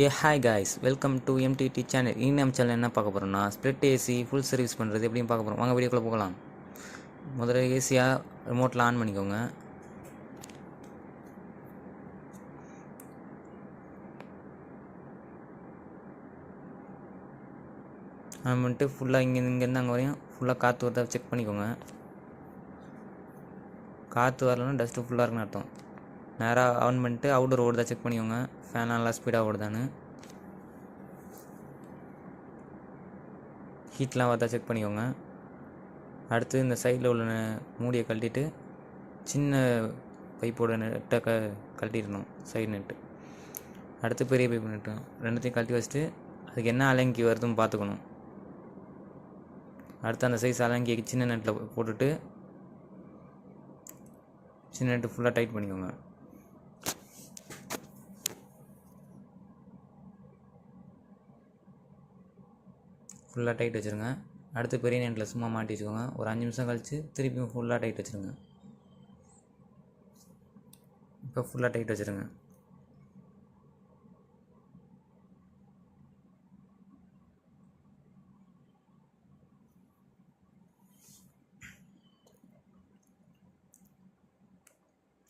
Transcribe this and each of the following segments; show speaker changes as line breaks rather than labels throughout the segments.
Hi guys, welcome to MTT channel. நம்ம channel என்ன பார்க்க போகிறோம்னா, ஸ்ப்ளிட் ஏசி ஃபுல் சர்வீஸ் பண்ணுறது எப்படின்னு பார்க்க போகிறோம். வாங்க வீடியோக்குள்ளே போகலாம். முதல்ல ஏசியாக ரிமோட்டில் ஆன் பண்ணிக்கோங்க. ஆன் பண்ணிட்டு ஃபுல்லாக இங்கேருந்து அங்கே வரையும் ஃபுல்லாக காற்று வருதா செக் பண்ணிக்கோங்க. காற்று வரலன்னா டஸ்ட்டு ஃபுல்லாக இருக்குன்னு அர்த்தம். நேராக ஆன் பண்ணிட்டு அவுட்டோர் ஓடுதா செக் பண்ணிக்கோங்க. ஃபேன் நல்லா ஸ்பீடாக ஓடுதான்னு, ஹீட்லாம் வருதா செக் பண்ணிக்கோங்க. அடுத்து இந்த சைடில் உள்ள மூடியை கழட்டிட்டு சின்ன பைப்போட நெட்டை கழட்டிடணும், சைடு நெட்டு. அடுத்து பெரிய பைப்பு நெட்டு ரெண்டுத்தையும் கழட்டி வச்சுட்டு அதுக்கு என்ன அலங்கி வருதுன்னு பார்த்துக்கணும். அடுத்து அந்த சைஸ் அலங்கி சின்ன நெட்டில் போட்டுட்டு சின்ன நெட்டு ஃபுல்லாக டைட் பண்ணிக்கோங்க. ஃபுல்லாக டைட் வச்சுருங்க. அடுத்து பெரிய நெட்டில் சும்மா மாட்டி வச்சுக்கோங்க. ஒரு 5 நிமிஷம் கழித்து திருப்பியும் ஃபுல்லாக டைட் வச்சுருங்க. இப்போ ஃபுல்லாக டைட் வச்சுருங்க.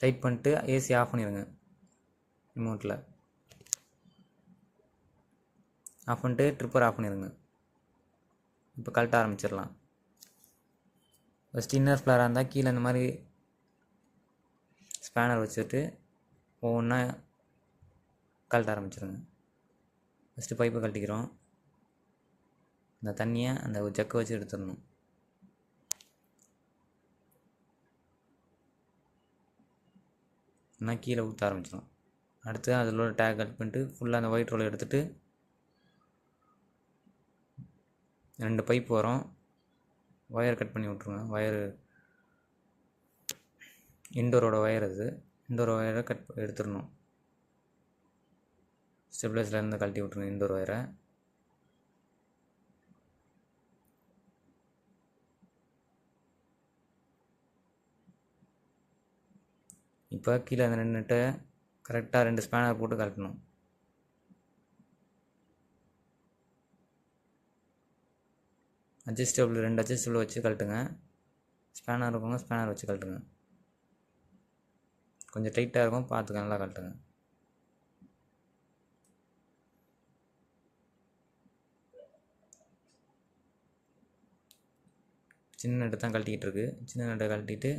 டைட் பண்ணிட்டு ஏசி ஆஃப் பண்ணிடுங்க. ரிமோட்டில் ஆஃப் பண்ணிட்டு ட்ரிப்பர் ஆஃப் பண்ணிடுங்க. இப்போ கழட்ட ஆரம்பிச்சிடலாம். ஃபஸ்ட் இன்னர் ஃப்ளாராக இருந்தால் கீழே இந்த மாதிரி ஸ்பேனர் வச்சுட்டு ஒவ்வொன்றா கழட்ட ஆரம்பிச்சிடுங்க. ஃபஸ்ட்டு பைப்பை கழட்டிக்கிறோம். இந்த தண்ணியை அந்த ஜக்கை வச்சு எடுத்துடணும். இன்னும் கீழே ஊற்ற ஆரம்பிச்சிடும். அடுத்து அதில் உள்ள டேக் கட் பண்ணிட்டு ஃபுல்லாக அந்த ஒயிட் ரோலை எடுத்துகிட்டு 2 பைப் வரும், ஒயர் கட் பண்ணி விட்ருங்க. ஒயரு இன்டோரோட ஒயர், அது இன்டோர் ஒயரை எடுத்துடணும். ஸ்டெபிலைசர்லேருந்து கழட்டி விட்ருங்க இன்டோர் ஒயரை. இப்போ கீழே அந்த 2 நெட்டை கரெக்டாக 2 ஸ்பேனர் போட்டு கழட்டணும். அட்ஜஸ்டபிள் 2 அட்ஜஸ்டபிள் வச்சு கழட்டுங்க. ஸ்பேனர் இருக்கவங்க ஸ்பேனர் வச்சு கழட்டுங்க. கொஞ்சம் டைட்டாக இருக்கும், பார்த்துக்க நல்லா கழட்டுங்க. சின்ன நெட்டு தான் கழட்டிக்கிட்டு இருக்கு. சின்ன நெட்டை கழட்டிட்டு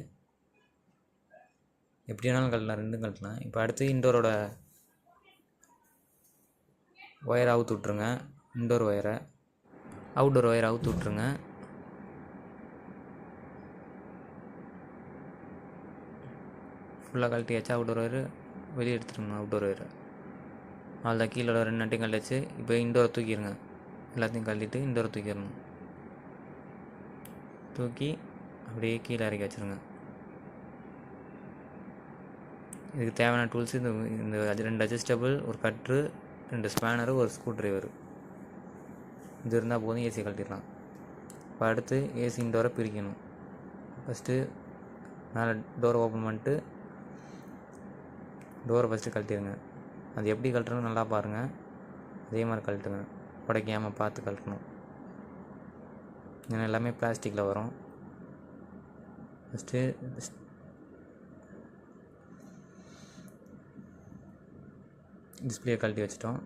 எப்படி வேணாலும் கழட்டலாம், 2ம் கழட்டலாம். இப்போ அடுத்து இன்டோரோட ஒயரை அவுத்து விட்ருங்க. இன்டோர் ஒயரை அவுட்டோர் ஒயரை அவுத்து விட்ருங்க. ஃபுல்லாக கழட்டியாச்சு. அவுட்டோர் ஒயரு வெளியே எடுத்துருங்க. அவுட்டோர் ஒயரை அவ்வளோதான். கீழே 2 நட்டையும் கழட்டிச்சு. இப்போ இன்டோரை தூக்கிடுங்க. எல்லாத்தையும் கழட்டிட்டு இன்டோரை தூக்கிடணும். தூக்கி அப்படியே கீழே இறக்கி வச்சுருங்க. இதுக்கு தேவையான டூல்ஸ் இந்த 2 அட்ஜஸ்டபிள், ஒரு கட்ரு, 2 ஸ்பேனரு, ஒரு ஸ்க்ரூ ட்ரைவரு. இது இருந்தால் போதும், ஏசி கழட்டிடலாம். இப்போ அடுத்து ஏசி இன்டோரை பிரிக்கணும். ஃபஸ்ட்டு மேலே டோரை ஓப்பன் பண்ணிட்டு டோரை ஃபஸ்ட்டு கழட்டிடுங்க. அது எப்படி கழட்டணும் நல்லா பாருங்கள். அதே மாதிரி கழட்டுங்க, உடைக்காமல் பார்த்து கழட்டணும். ஏன்னா எல்லாமே பிளாஸ்டிக்கில் வரும். ஃபஸ்ட்டு டிஸ்பிளே கழட்டி வச்சிட்டோம்.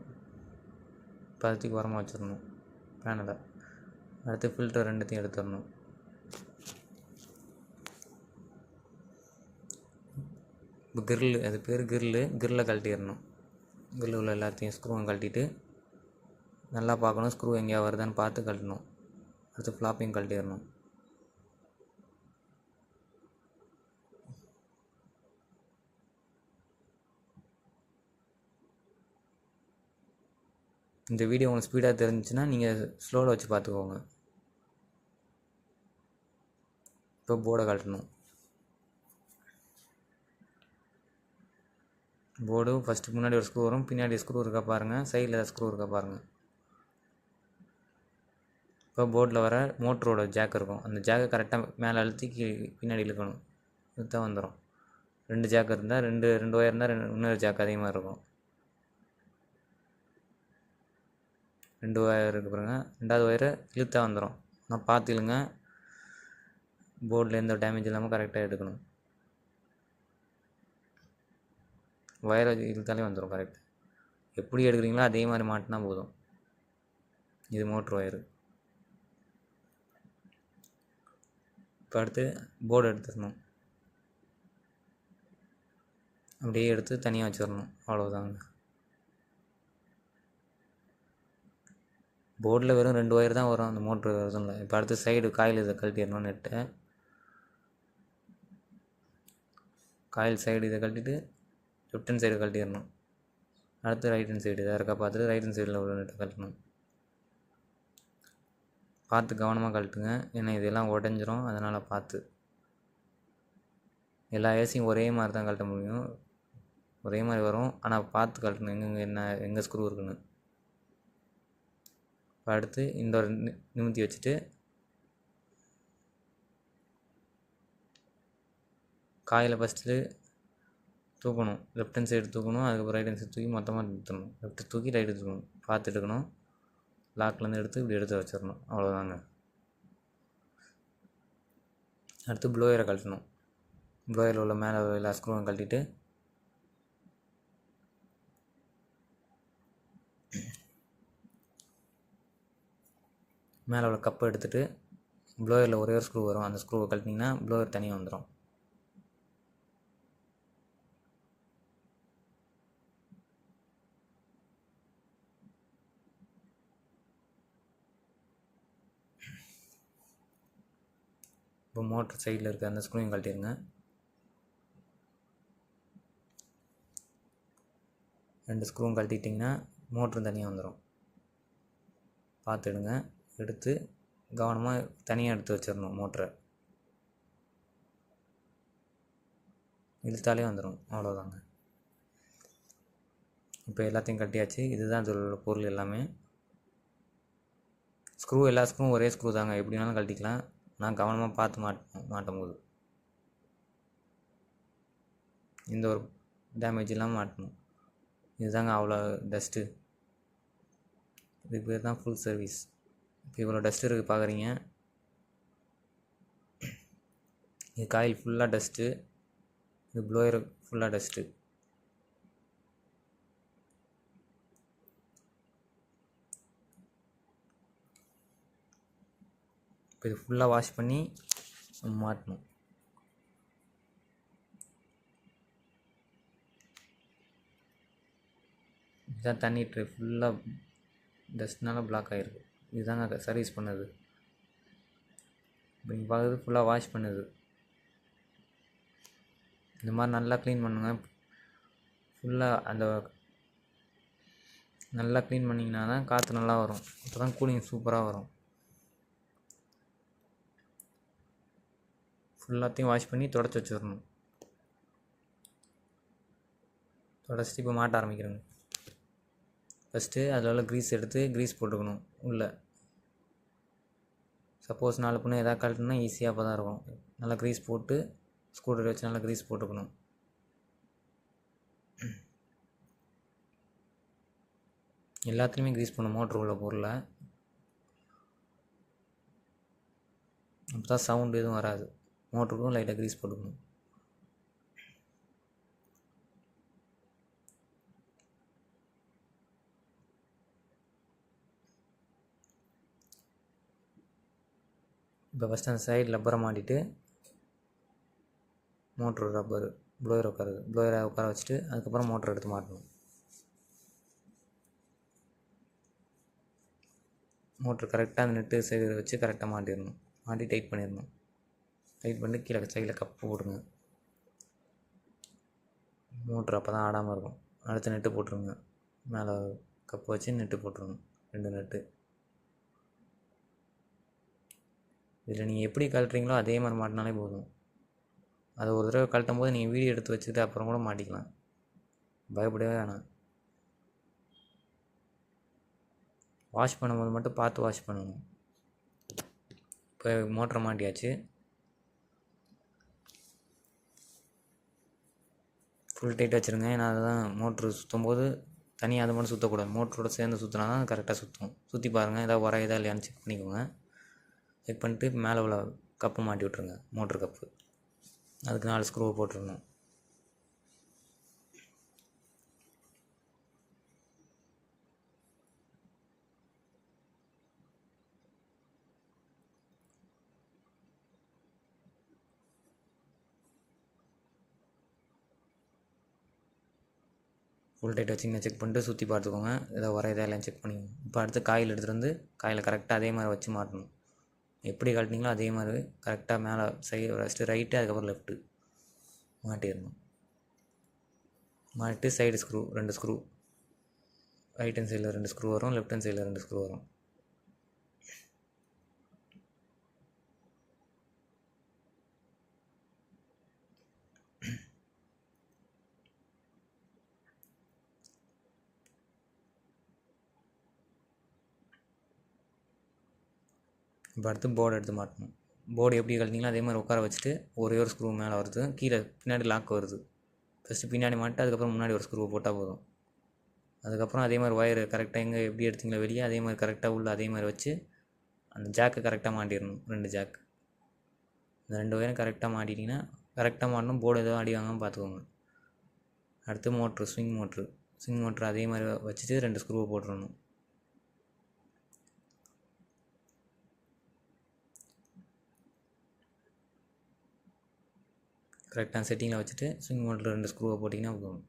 பதத்துக்கு உரமாக வச்சிடணும் பேனலை. அடுத்து ஃபில்டர் 2த்தையும் எடுத்துடணும். இப்போ கிரில், அது பேர் கிரில்லை கழட்டிடணும். கிரில் உள்ள எல்லாத்தையும் ஸ்க்ரூவும் கழட்டிட்டு நல்லா பார்க்கணும், ஸ்க்ரூ எங்கேயா வருதான்னு பார்த்து கழட்டணும். அடுத்து ஃப்ளாப்பையும் கழட்டிடணும். இந்த வீடியோ உங்களுக்கு ஸ்பீடாக தெரிஞ்சிச்சுன்னா நீங்கள் ஸ்லோவில் வச்சு பார்த்துக்கோங்க. இப்போ போர்டை கழட்டணும். போர்டு ஃபஸ்ட்டு முன்னாடி ஒரு ஸ்க்ரூ வரும், பின்னாடி ஸ்க்ரூ இருக்கா பாருங்கள், சைடில் ஏதாவது ஸ்க்ரூ இருக்கா பாருங்கள். இப்போ போர்டில் வர மோட்டரோட ஜாக் இருக்கும். அந்த ஜாக்கை கரெக்டாக மேலே அழுத்தி பின்னாடி இழுக்கணும். இதுதான் வந்துடும். 2 ஜாக் இருந்தால் 2 ஒயர் இருந்தால் இன்னொரு ஜாக் அதே மாதிரி இருக்கும். 2 ஒயர் இருக்குது பாருங்க. 2வது ஒயரை இழுத்தா வந்துடும். ஆனால் பார்த்து இழுங்க, போர்டில் எந்த டேமேஜ் இல்லாமல் கரெக்டாக எடுக்கணும். ஒயரை இழுத்தாலே வந்துடும் கரெக்டாக. எப்படி எடுக்கிறீங்களோ அதே மாதிரி மாட்டினா போதும். இது மோட்ரு ஒயரு. இப்போ அடுத்து போர்டு எடுத்துடணும். அப்படியே எடுத்து தனியாக வச்சிடணும். அவ்வளோதாங்க. போர்டில் வெறும் 2 ஒயர் தான் வரும், அந்த மோட்ரு வருதும் இல்லை. இப்போ அடுத்து சைடு காயில் இதை கழட்டிடணும். நெட்டை காயில் சைடு இதை கழட்டிட்டு லெஃப்ட் ஹேண்ட் சைடு கழட்டிடணும். அடுத்து ரைட் ஹேண்ட் சைடு இதாக இருக்கா பார்த்துட்டு ரைட் ஹேண்ட் சைடில் உள்ள நெட்டை கழட்டணும். பார்த்து கவனமாக கழட்டுங்க, ஏன்னா இதெல்லாம் உடஞ்சிரும். அதனால் பார்த்து. எல்லா ஏசியும் ஒரே மாதிரி தான் கழட்ட முடியும், ஒரே மாதிரி வரும். ஆனால் பார்த்து கழட்டணும் எங்கே ஸ்க்ரூ இருக்குன்னு. இப்போ அடுத்து இந்த ஒரு நிமித்தி வச்சுட்டு காயில் ஃபஸ்ட்டு தூக்கணும். லெஃப்ட் ஹேண்ட் சைடு தூக்கணும், அதுக்கப்புறம் ரைட் ஹேண்ட் சைடு தூக்கி மொத்தமாக எடுத்துடணும். லெஃப்ட்டு தூக்கி ரைட்டு தூக்கணும், பார்த்து எடுக்கணும். லாக்லேருந்து எடுத்து இப்படி எடுத்து வச்சிடணும். அவ்வளோதாங்க. அடுத்து ப்ளோயரை கழட்டணும். ப்ளோயரில் உள்ள மேலே எல்லா ஸ்க்ரூவும் கழட்டிட்டு மேலே உள்ள கப்பை எடுத்துகிட்டு ப்ளோயரில் ஒரே ஒரு ஸ்க்ரூ வரும், அந்த ஸ்க்ரூவை கழட்டினீங்கன்னா ப்ளோயர் தனியாக வந்துடும். இப்போ மோட்டர் சைடில் இருக்க அந்த ஸ்க்ரூவையும் கழட்டிடுங்க. 2 ஸ்க்ரூவும் கழட்டிட்டிங்கன்னா மோட்டரும் தனியாக வந்துடும். பார்த்துடுங்க. எடுத்து கவனமாக தனியாக எடுத்து வச்சிடணும். மோட்டரை இழுத்தாலே வந்துடும். அவ்வளோதாங்க. இப்போ எல்லாத்தையும் கட்டியாச்சு. இதுதான் அதில் உள்ள பொருள் எல்லாமே. ஸ்க்ரூ எல்லா ஸ்க்ரூவும் ஒரே ஸ்க்ரூ தாங்க, எப்படினாலும் கழட்டிக்கலாம். நான் கவனமாக பார்த்து மாட்டும் போது இந்த ஒரு டேமேஜ் இல்லாமல் மாட்டணும். இதுதாங்க அவ்வளோ டஸ்ட்டு. இதுக்கு பேர் தான் ஃபுல் சர்வீஸ். இப்போ இவ்வளோ டஸ்ட் இருக்குது பார்க்குறீங்க. இது காயில் ஃபுல்லாக டஸ்ட்டு, இது ப்ளோயர் ஃபுல்லாக டஸ்ட்டு. இப்போ இது ஃபுல்லாக வாஷ் பண்ணி மாட்டணும். இதுதான் தண்ணி ட்ரே ஃபுல்லாக டஸ்ட்னால பிளாக் ஆகிருக்கு. இதுதாங்க சர்வீஸ் பண்ணுது. இப்போ நீங்கள் பார்க்குறது ஃபுல்லாக வாஷ் பண்ணுது. இந்த மாதிரி நல்லா க்ளீன் பண்ணுங்க. ஃபுல்லாக அந்த நல்லா க்ளீன் பண்ணிங்கன்னா தான் காற்று நல்லா வரும். அப்போ தான் கூலிங் சூப்பராக வரும். ஃபுல்லாத்தையும் வாஷ் பண்ணி தொடச்சி வச்சிடணும். தொடச்சிட்டு இப்போ மாட்ட ஆரம்பிக்கிறேங்க. ஃபஸ்ட்டு அதில் உள்ள க்ரீஸ் எடுத்து க்ரீஸ் போட்டுக்கணும் உள்ளே. சப்போஸ் நாலு பொண்ணு எதாவது கழட்டுனா ஈஸியாக அப்போ தான் இருக்கும். நல்லா க்ரீஸ் போட்டு ஸ்க்ரூ ட்ரைவர் வச்சு நல்லா க்ரீஸ் போட்டுக்கணும். எல்லாத்துலேயுமே க்ரீஸ் பண்ணணும் மோட்ரு உள்ள பொருளை. அப்போ தான் சவுண்டு எதுவும் வராது. மோட்டருக்கும் லைட்டாக க்ரீஸ் போட்டுக்கணும். இப்போ ஃபஸ்ட்டு அந்த சைடு ரப்பரை மாட்டிட்டு மோட்ரு ரப்பரு ப்ளோயர் ப்ளோயரை உட்கார வச்சுட்டு அதுக்கப்புறம் மோட்டர் எடுத்து மாட்டணும். மோட்ரு கரெக்டாக அந்த நெட்டு சைடு வச்சு கரெக்டாக மாட்டிடணும். மாட்டி டைட் பண்ணிடணும். டைட் பண்ணி கீழே சைடில் கப்பு போட்டுருங்க. மோட்ரு அப்போ தான் ஆடாமல் இருக்கும். அடுத்து நெட்டு போட்டுருங்க. மேலே கப்பு வச்சு நெட்டு போட்டுருங்க. 2 நெட்டு. இதில் நீங்கள் எப்படி கழட்டுறீங்களோ அதே மாதிரி மாட்டினாலே போதும். அதை ஒரு தடவை கழட்டும் போது நீங்கள் வீடியோ எடுத்து வச்சுட்டு அப்புறம் கூட மாட்டிக்கலாம். பயப்படவே வேணாம். வாஷ் பண்ணும்போது மட்டும் பார்த்து வாஷ் பண்ணணும். இப்போ மோட்டரை மாட்டியாச்சு. ஃபுல் டைட் வச்சுருங்க. ஏன்னா அதுதான் மோட்ரு சுற்றும் போது தனியாக அது மட்டும் சுற்றக்கூடாது, மோட்டரோட சேர்ந்து சுற்றினா தான் கரெக்டாக சுற்றும். சுற்றி பாருங்கள், ஏதாவது உரையுதா இல்லையான்னு செக் பண்ணிக்கோங்க. செக் பண்ணிட்டு மேலே உள்ள கப்பு மாட்டி விட்ருங்க, மோட்ரு கப்பு. அதுக்கு 4 ஸ்க்ரூவை போட்டுருணும். ஃபுல் டைட் வச்சிங்கன்னா செக் பண்ணிட்டு சுற்றி பார்த்துக்கோங்க, ஏதாவது உரையுதா இல்லையான்னு செக் பண்ணிக்கோங்க. இப்போ அடுத்து காயில் எடுத்துகிட்டு வந்து காயில் கரெக்டாக அதே மாதிரி வச்சு மாட்டணும். எப்படி கழட்டினீங்களோ அதே மாதிரி கரெக்டாக மேலே ஃபஸ்ட்டு ரைட்டு, அதுக்கப்புறம் லெஃப்ட்டு மாட்டிடணும். மாட்டிட்டு side screw 2 screw, right hand சைடில் 2 ஸ்க்ரூ வரும், லெஃப்ட் ஹேண்ட் சைடில் 2 ஸ்க்ரூ வரும். இப்போ அடுத்து போர்டு எடுத்து மாட்டணும். போர்டு எப்படி கழட்டிங்களோ அதே மாதிரி உட்கார வச்சுட்டு ஒரே ஒரு ஸ்க்ரூ மேலே வருது, கீழே பின்னாடி லாக் வருது. ஃபஸ்ட்டு பின்னாடி மாட்டு, அதுக்கப்புறம் முன்னாடி ஒரு ஸ்க்ரூ போட்டால் போதும். அதுக்கப்புறம் அதே மாதிரி ஒயரு கரெக்டாக எங்கே எப்படி எடுத்தீங்களோ வெளியே அதே மாதிரி கரெக்டாக உள்ள அதே மாதிரி வச்சு அந்த ஜாக்கை கரெக்டாக மாட்டிடணும். 2 ஜாக், இந்த 2 ஒயரும் கரெக்டாக மாட்டிட்டிங்கன்னா கரெக்டாக மாட்டணும். போர்டு எதுவும் அடி வாங்காமல் பார்த்துக்கோங்க. அடுத்து மோட்ரு, ஸ்விங் மோட்ரு அதே மாதிரி வச்சுட்டு 2 ஸ்க்ரூவை போட்டுடணும். கரெக்டாக செட்டிங்கில் வச்சுட்டு ஸ்விங் மோட்டரில் 2 ஸ்க்ரூவை போட்டிங்கன்னா போதும்.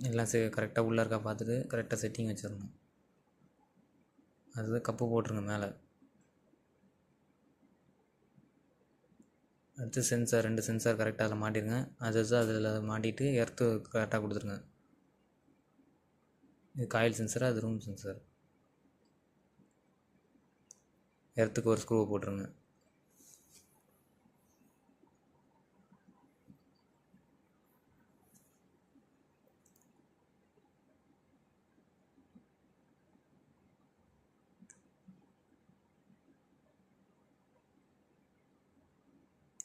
எல்லாம் கரெக்டாக உள்ளே இருக்கா பார்த்துட்டு கரெக்டாக செட்டிங் வச்சிடணும். அது கப்பு போட்டுருங்க மேலே. அடுத்து சென்சார், 2 சென்சார் கரெக்டாக அதில் மாட்டிடுங்க. அதில் மாட்டிட்டு எர்த்து கரெக்டாக கொடுத்துருங்க. இது காயில் சென்சார், அது ரூம் சென்சார். எர்த்துக்கு ஒரு ஸ்க்ரூவை போட்டுருங்க.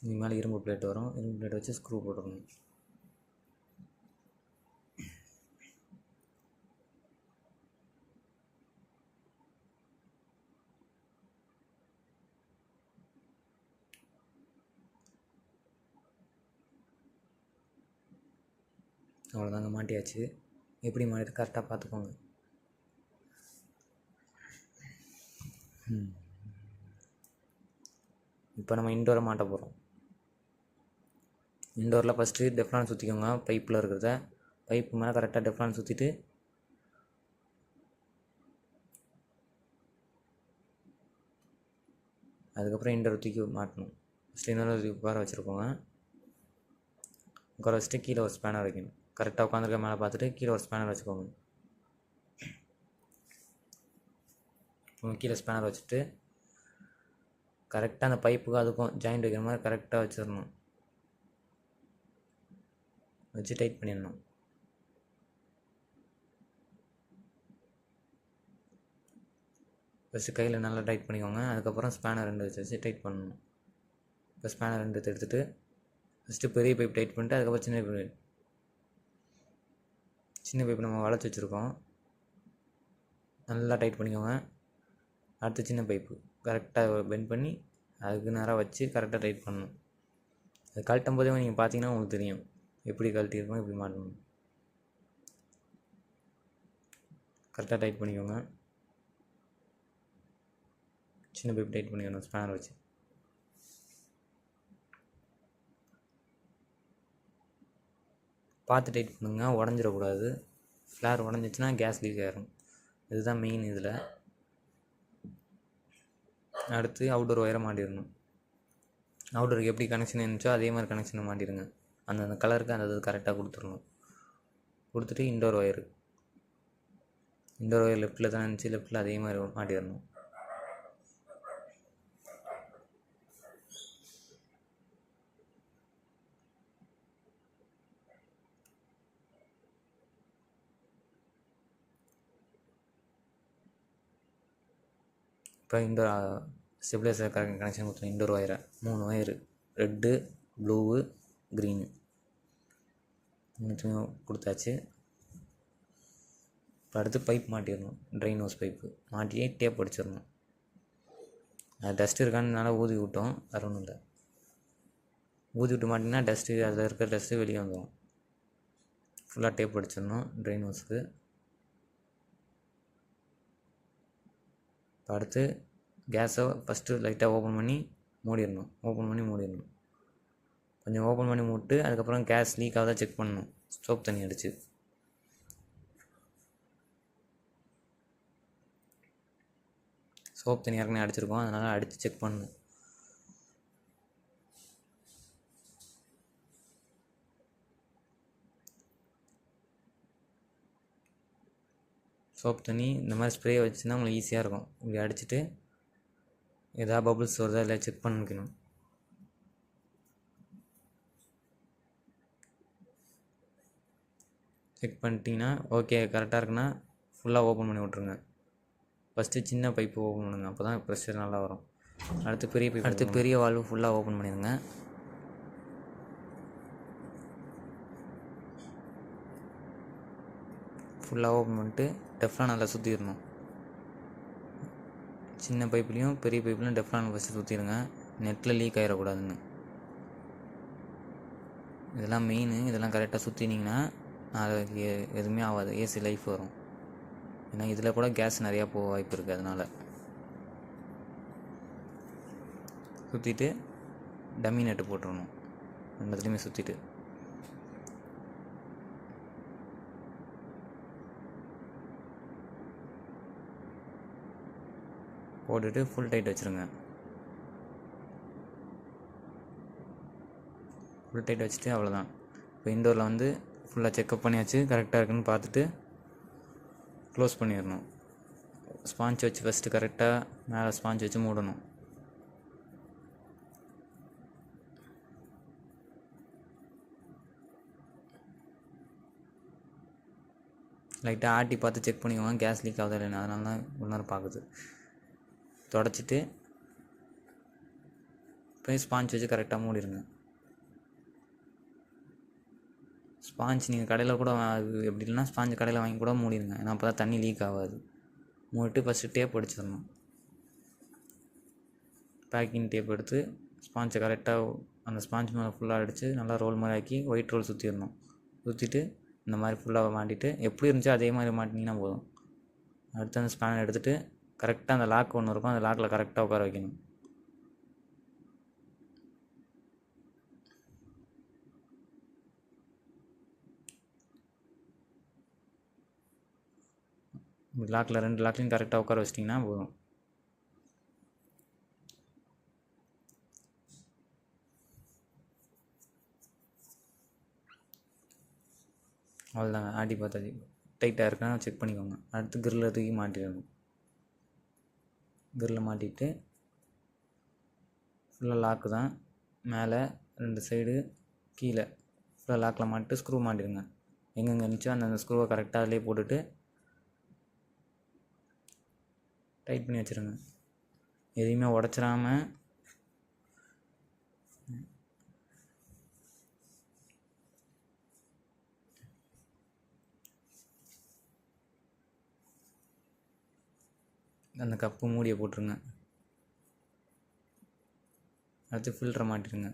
இது மேலே இரும்பு பிளேட் வரும், இரும்பு பிளேட் வச்சு ஸ்க்ரூ போட்டுருணும். அவ்வளோதாங்க, மாட்டியாச்சு. எப்படி மாட்டிட்டு கரெக்டாக பார்த்துக்கோங்க. இப்போ நம்ம இன்டோரை மாட்ட போகிறோம். இன்டோரில் ஃபஸ்ட்டு டெஃப்ளான் சுற்றிக்கோங்க. பைப்பில் இருக்கிறத பைப்பு மேலே கரெக்டாக டெஃப்ளான் சுற்றிட்டு அதுக்கப்புறம் இன்டோரை தூக்கி மாட்டணும். ஃபஸ்ட்டு இன்னொரு உட்கார வச்சுருக்கோங்க. உட்கார வச்சுட்டு கீழே ஒரு ஸ்பேனர் வைக்கணும். கரெக்டாக உட்காந்துருக்க மேலே பார்த்துட்டு கீழே ஒரு ஸ்பேனர் வச்சுக்கோங்க. கீழே ஸ்பேனர் வச்சுட்டு கரெக்டாக அந்த பைப்புக்கும் அதுக்கும் ஜாயிண்ட் வைக்கிற மாதிரி கரெக்டாக வச்சிடணும். வச்சு டைட் பண்ணிடணும். ஃபஸ்ட்டு கையில் நல்லா டைட் பண்ணிக்கோங்க. அதுக்கப்புறம் ஸ்பேனர் 2 வச்சு டைட் பண்ணணும். இப்போ ஸ்பேனர் 2 எடுத்துகிட்டு ஃபஸ்ட்டு பெரிய பைப் டைட் பண்ணிட்டு அதுக்கப்புறம் சின்ன பைப் நம்ம வளைச்சி வச்சுருக்கோம், நல்லா டைட் பண்ணிக்கோங்க. அடுத்து சின்ன பைப்பு கரெக்டாக பெண்ட் பண்ணி அதுக்கு நேராக வச்சு கரெக்டாக டைட் பண்ணணும். அது கழட்டும் போதே நீங்கள் பார்த்தீங்கன்னா உங்களுக்கு தெரியும் எப்படி கழட்டியிருக்கோம், எப்படி மாட்டணும். கரெக்டாக டைட் பண்ணிக்கோங்க. சின்ன பைப் டைட் பண்ணிக்கணும் ஸ்பேனர் வச்சு. பார்த்து டைட் பண்ணுங்க, உடஞ்சிடக்கூடாது. ஃப்ளேர் உடஞ்சிச்சின்னா கேஸ் லீக் ஆகிரும். இதுதான் மெயின் இதில். அடுத்து அவுட்டோர் ஒயரை மாட்டிடணும். அவுட்டோருக்கு எப்படி கனெக்ஷன் இருந்துச்சோ அதே மாதிரி கனெக்ஷனை மாட்டிடுங்க. அந்த கலருக்கு அந்த இது கரெக்டாக கொடுத்துடணும். கொடுத்துட்டு இன்டோர் ஒயர் லெஃப்ட்டில் தான் இருந்துச்சு, லெஃப்ட்டில் அதே மாதிரி மாட்டிடணும். இப்போ இண்டோர் ஸ்டெபிலைசர் கனெக்ஷன் கொடுத்துருங்க. இண்டோர் ஒயரை 3 ஒயரு, ரெட்டு, ப்ளூவு, க்ரீனு 3 கொடுத்தாச்சு. இப்போ அடுத்து பைப் மாட்டிடணும். ட்ரைன் ஹோஸ் பைப்பு மாட்டியே டேப் அடிச்சிடணும். அது டஸ்ட் இருக்கான்னு நல்லா ஊதி விட்டோம், வேறு ஒன்றும் இல்லை. ஊதி விட்டு மாட்டிங்கன்னா டஸ்ட்டு, அதில் இருக்கிற டஸ்ட்டு வெளியே வந்துடும். ஃபுல்லாக டேப் அடிச்சிடணும் ட்ரைன் ஹோஸுக்கு. இப்போ அடுத்து கேஸை ஃபஸ்ட்டு லைட்டாக ஓப்பன் பண்ணி மூடிடணும். கொஞ்சம் ஓப்பன் பண்ணி மூட்டு அதுக்கப்புறம் கேஸ் லீக் ஆகுதா செக் பண்ணணும். சோப் தண்ணி அடித்து ஏற்கனவே அடிச்சிருக்கோம், அதனால் அடித்து செக் பண்ணணும். சோப் தண்ணி இந்த மாதிரி ஸ்ப்ரே வச்சுன்னா உங்களுக்கு ஈஸியாக இருக்கும். இப்படி அடிச்சுட்டு எதாவது பபுள்ஸ் வருதா இல்லை செக் பண்ணிக்கணும். செக் பண்ணிட்டீங்கன்னா ஓகே கரெக்டாக இருக்குன்னா ஃபுல்லாக ஓப்பன் பண்ணி விட்ருங்க. ஃபஸ்ட்டு சின்ன பைப்பு ஓப்பன் பண்ணுங்கள், அப்போ தான் ப்ரெஷர் நல்லா வரும். அடுத்து பெரிய பைப், பெரிய வால்வு ஃபுல்லாக ஓப்பன் பண்ணிடுங்க. ஃபுல்லாக ஓப்பன் பண்ணிட்டு டெஃப்லான் நல்லா சுற்றிடணும். சின்ன பைப்லேயும் பெரிய பைப்லையும் டெஃப்லான் ஃபஸ்ட்டு சுற்றிடுங்க, நெட்டில் லீக் ஆகிடக்கூடாதுன்னு. இதெல்லாம் மெயின். இதெல்லாம் கரெக்டாக சுற்றினீங்கன்னா அது எதுவுமே ஆகாது, ஏசி லைஃப் வரும். ஏன்னா இதில் கூட கேஸ் நிறையா போக வாய்ப்பு இருக்குது. அதனால் சுற்றிட்டு டம்மி நெட்டு போட்டுடணும். ரெண்டுத்துலேயுமே சுற்றிட்டு போட்டுட்டு ஃபுல் டைட் வச்சுருங்க. ஃபுல் டைட் வச்சுட்டு அவ்வளோதான். இப்போ இண்டோரில் வந்து ஃபுல்லாக செக்கப் பண்ணியாச்சு, கரெக்டாக இருக்குன்னு பார்த்துட்டு க்ளோஸ் பண்ணிடணும். ஸ்பாஞ்ச் வச்சு ஃபஸ்ட்டு கரெக்டாக மேலே ஸ்பாஞ்ச் வச்சு மூடணும். லைட்டாக ஆட்டி பார்த்து செக் பண்ணிக்கோங்க கேஸ் லீக் ஆகுதா இல்லைன்னு. அதனால தான் ஒரு நேரம் பார்க்குது. தொடச்சிட்டு போய் ஸ்பாஞ்ச் வச்சு கரெக்டாக மூடிடுங்க. ஸ்பாஞ்ச் நீங்கள் கடையில் கூட எப்படி இல்லைன்னா ஸ்பாஞ்ச் கடையில் வாங்கி கூட மூடிடுங்க. ஏன்னா அப்போ தான் தண்ணி லீக் ஆகாது. மூடிட்டு ஃபஸ்ட்டு டேப் அடிச்சிடணும். பேக்கிங் டேப் எடுத்து ஸ்பாஞ்சை கரெக்டாக அந்த ஸ்பாஞ்ச் மேலே ஃபுல்லாக அடித்து நல்லா ரோல் மாதிரி ஆக்கி ஒயிட் ரோல் சுற்றிடணும். சுற்றிட்டு இந்த மாதிரி ஃபுல்லாக மாட்டிட்டு எப்படி இருந்துச்சோ அதே மாதிரி மாட்டினீங்கன்னா போதும். அடுத்து அந்த ஸ்பேனர் எடுத்துகிட்டு கரெக்டாக அந்த லாக் ஒன்று இருக்கும், அந்த லாக்கில் கரெக்டாக உட்கார வைக்கணும். லாக்கில் 2 லாக்லையும் கரெக்டாக உட்கார வச்சிட்டிங்கன்னா போதும். அவ்வளோதாங்க, ஆட்டி பார்த்தாச்சு. டைட்டாக இருக்கான்னு செக் பண்ணிக்கோங்க. அடுத்து கிரில்லை தூக்கி மாட்டிடணும். கிரில்லை மாட்டிட்டு ஃபுல்லாக லாக்கு தான், மேலே 2 சைடு கீழே ஃபுல்லாக லாக்கில் மாட்டிட்டு ஸ்க்ரூ மாட்டிடுங்க. எங்கெங்கே இருந்துச்சோ அந்தந்த ஸ்க்ரூவை கரெக்டாக அதிலே போட்டுட்டு டைட் பண்ணி வச்சுருங்க. எதையுமே உடச்சிடாமல் அந்த கப்பு மூடியை போட்டுருங்க. அடுத்து ஃபில்டரை மாட்டிடுங்க.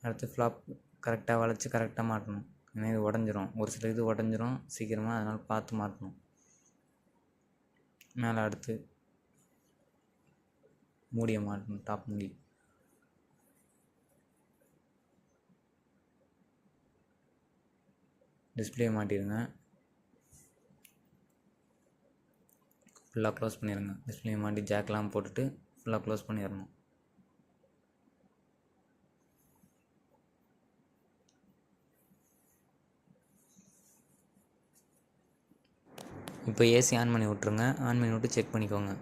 அடுத்து ஃப்ளாப் கரெக்டாக வளைச்சி கரெக்டாக மாட்டணும். ஏன்னா இது உடஞ்சிரும், ஒரு சில இது உடஞ்சிரும் சீக்கிரமாக, அதனால் பார்த்து மாட்டணும். மேலே அடுத்து மூடியை மாட்டணும், டாப் மூடி. டிஸ்பிளே மாட்டிடுங்க. ஃபுல்லாக க்ளோஸ் பண்ணிடுங்க. டிஸ்பிளே மாட்டி ஜாக்கெலாம் போட்டுட்டு ஃபுல்லாக க்ளோஸ் பண்ணிடணும். இப்போ ஏசி ஆன் பண்ணி விட்ருங்க. ஆன் பண்ணி விட்டு செக் பண்ணிக்கோங்க.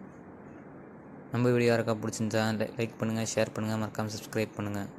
நம்ம வீடியோ யாருக்கா பிடிச்சிருந்தா லைக் பண்ணுங்கள், ஷேர் பண்ணுங்கள், மறக்காமல் சப்ஸ்கிரைப் பண்ணுங்கள்.